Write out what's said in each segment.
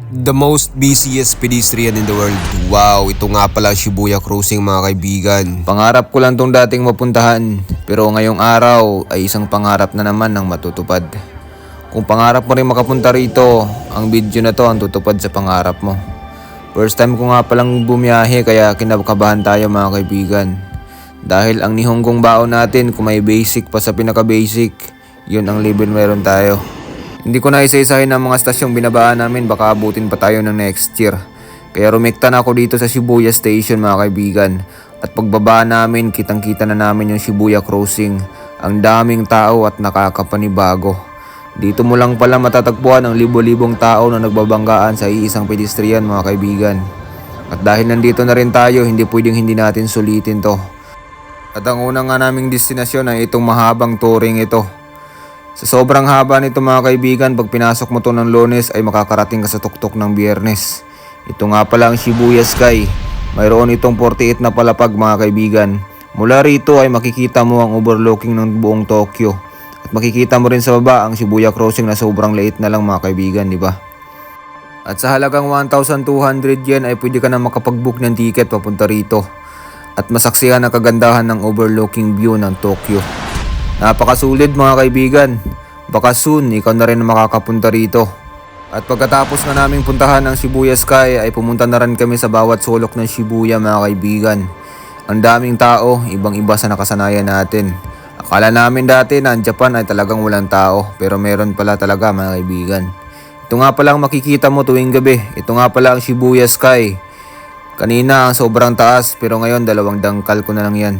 The most busiest pedestrian in the world. Wow, ito nga pala Shibuya Crossing mga kaibigan. Pangarap ko lang tong dating mapuntahan, pero ngayong araw ay isang pangarap na naman ang matutupad. Kung pangarap mo rin makapunta rito, ang video na to ang tutupad sa pangarap mo. First time ko nga palang bumiyahe kaya kinakabahan tayo mga kaibigan. Dahil ang nihonggong baon natin kung may basic pa sa pinaka-basic, yun ang level meron tayo. Hindi ko na isa-isahin ang mga stasyong binabaan namin, baka abutin pa tayo ng next year. Kaya rumekta na ako dito sa Shibuya Station mga kaibigan. At pagbaba namin, kitang-kita na namin yung Shibuya Crossing. Ang daming tao at nakakapanibago. Dito mo lang pala matatagpuan ang libo-libong tao na nagbabanggaan sa iisang pedestrian mga kaibigan. At dahil nandito na rin tayo, hindi pwedeng hindi natin sulitin to. At ang unang nga naming destinasyon ay itong mahabang touring ito. Sa sobrang haba nito mga kaibigan, pag pinasok mo to ng Lunes ay makakarating ka sa tuktok ng Biyernes. Ito nga pala ang Shibuya Sky. Mayroon itong 48 na palapag mga kaibigan. Mula rito ay makikita mo ang overlooking ng buong Tokyo. At makikita mo rin sa baba ang Shibuya Crossing na sobrang liit na lang mga kaibigan, di ba? At sa halagang 1,200 yen ay pwede ka na makapag-book ng ticket papunta rito. At masaksihan ang kagandahan ng overlooking view ng Tokyo. Napakasulit mga kaibigan. Baka soon ikaw na rin makakapunta rito. At pagkatapos na naming puntahan ng Shibuya Sky ay pumunta na rin kami sa bawat sulok ng Shibuya mga kaibigan. Ang daming tao, ibang iba sa nakasanayan natin. Akala namin dati na ang Japan ay talagang walang tao, pero meron pala talaga mga kaibigan. Ito nga pala ang makikita mo tuwing gabi. Ito nga pala ang Shibuya Sky. Kanina ang sobrang taas, pero ngayon 2 dangkal ko na lang yan.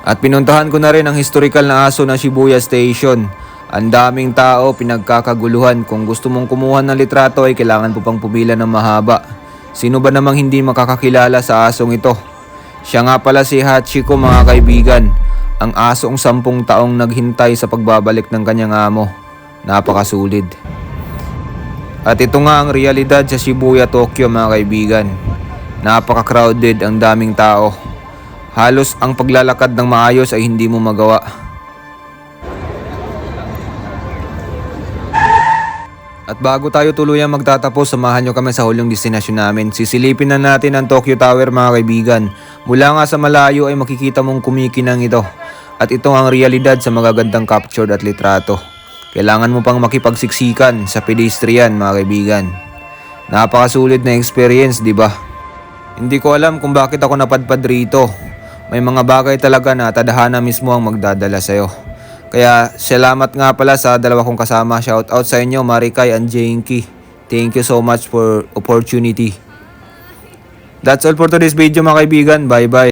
At pinuntahan ko na rin ang historical na aso ng Shibuya Station. Ang daming tao, pinagkakaguluhan. Kung gusto mong kumuha ng litrato ay kailangan po pang pumila ng mahaba. Sino ba namang hindi makakakilala sa asong ito? Siya nga pala si Hachiko mga kaibigan. Ang asong 10 taong naghintay sa pagbabalik ng kanyang amo. Napakasulid. At ito nga ang realidad sa Shibuya, Tokyo mga kaibigan. Napaka-crowded, ang daming tao. Halos ang paglalakad ng maayos ay hindi mo magawa. At bago tayo tuluyang magtatapos, samahan nyo kami sa huling destinasyon namin. Sisilipin na natin ang Tokyo Tower mga kaibigan. Mula nga sa malayo ay makikita mong kumikinang ito. At ito ang realidad sa magagandang capture at litrato. Kailangan mo pang makipagsiksikan sa pedestrian mga kaibigan. Napakasulit na experience, di ba? Hindi ko alam kung bakit ako napadpad rito. May mga bagay talaga na tadhana mismo ang magdadala sa'yo. Kaya salamat nga pala sa 2 kong kasama. Shout out sa inyo Marikay and Jenki. Thank you so much for opportunity. That's all for today's video mga kaibigan. Bye bye.